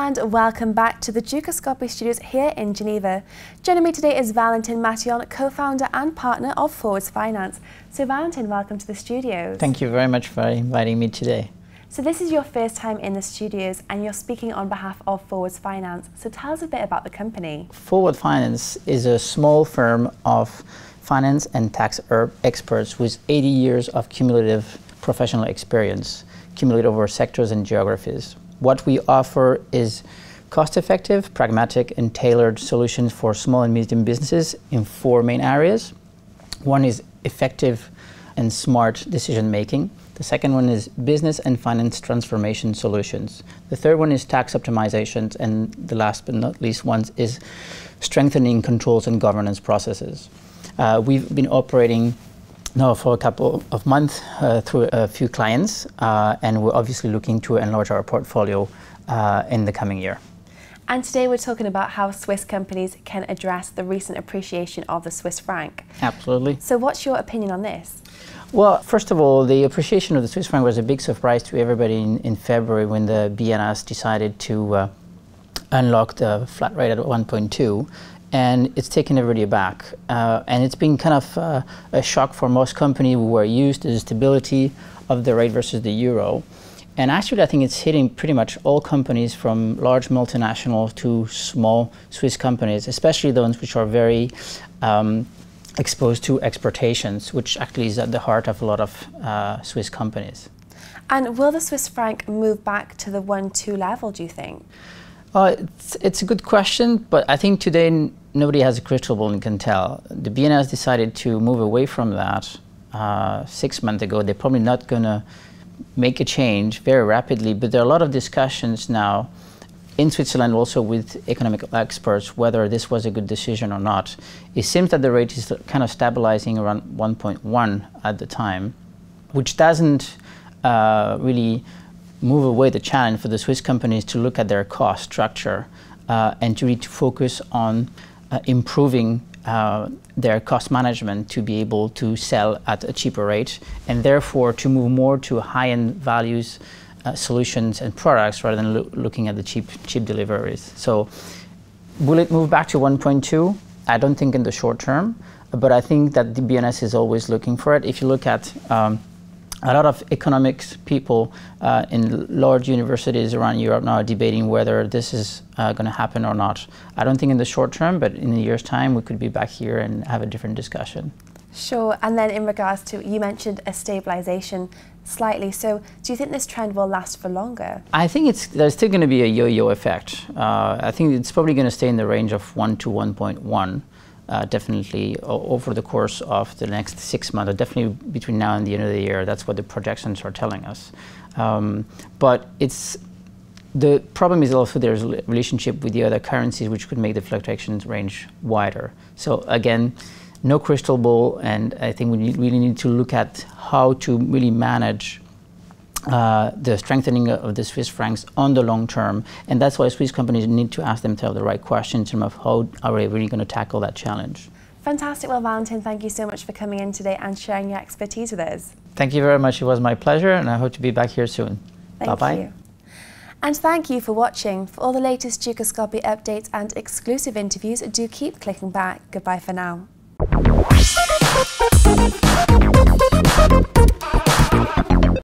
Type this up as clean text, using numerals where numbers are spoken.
and welcome back to the Dukascopy Studios here in Geneva. Joining me today is Valentin Matillon, co-founder and partner of Forwards Finance. So Valentin, welcome to the studios. Thank you very much for inviting me today. So this is your first time in the studios and you're speaking on behalf of Forwards Finance. So tell us a bit about the company. Forward Finance is a small firm of finance and tax experts with 80 years of cumulative professional experience, accumulated over sectors and geographies. What we offer is cost-effective, pragmatic, and tailored solutions for small and medium businesses in 4 main areas. One is effective and smart decision-making. The second one is business and finance transformation solutions. The third one is tax optimizations, and the last but not least one is strengthening controls and governance processes. We've been operating now for a couple of months through a few clients, and we're obviously looking to enlarge our portfolio in the coming year. And today we're talking about how Swiss companies can address the recent appreciation of the Swiss franc. Absolutely. So what's your opinion on this? Well, first of all, the appreciation of the Swiss franc was a big surprise to everybody in February when the BNS decided to unlock the flat rate at 1.2. And it's taken everybody aback. And it's been kind of a shock for most companies who were used to the stability of the rate versus the euro. And actually, I think it's hitting pretty much all companies from large multinational to small Swiss companies, especially those which are very exposed to exportations, which actually is at the heart of a lot of Swiss companies. And will the Swiss franc move back to the 1.2 level, do you think? It's a good question, but I think today nobody has a crystal ball and can tell. The BNS decided to move away from that 6 months ago. They're probably not going to make a change very rapidly, but there are a lot of discussions now in Switzerland also with economic experts whether this was a good decision or not. It seems that the rate is kind of stabilizing around 1.1 at the time, which doesn't really move away the challenge for the Swiss companies to look at their cost structure and to really focus on improving their cost management to be able to sell at a cheaper rate, and therefore to move more to high-end values solutions and products rather than looking at the cheap deliveries. So will it move back to 1.2? I don't think in the short term, but I think that the BNS is always looking for it. If you look at a lot of economics people in large universities around Europe now are debating whether this is going to happen or not. I don't think in the short term, but in a year's time we could be back here and have a different discussion. Sure, and then in regards to, you mentioned a stabilization slightly, so do you think this trend will last for longer? I think there's still going to be a yo-yo effect. I think it's probably going to stay in the range of 1 to 1.1. Definitely over the course of the next 6 months, or definitely between now and the end of the year. That's what the projections are telling us. But the problem is also there's a relationship with the other currencies which could make the fluctuations range wider. So again, no crystal ball, and I think we really need to look at how to really manage the strengthening of the Swiss francs on the long term, and that's why Swiss companies need to ask themselves the right questions in terms of how are we really going to tackle that challenge. Fantastic. Well, Valentin, thank you so much for coming in today and sharing your expertise with us. Thank you very much. It was my pleasure, and I hope to be back here soon. Bye-bye. Thank you. And thank you for watching. For all the latest Dukascopy updates and exclusive interviews, do keep clicking back. Goodbye for now.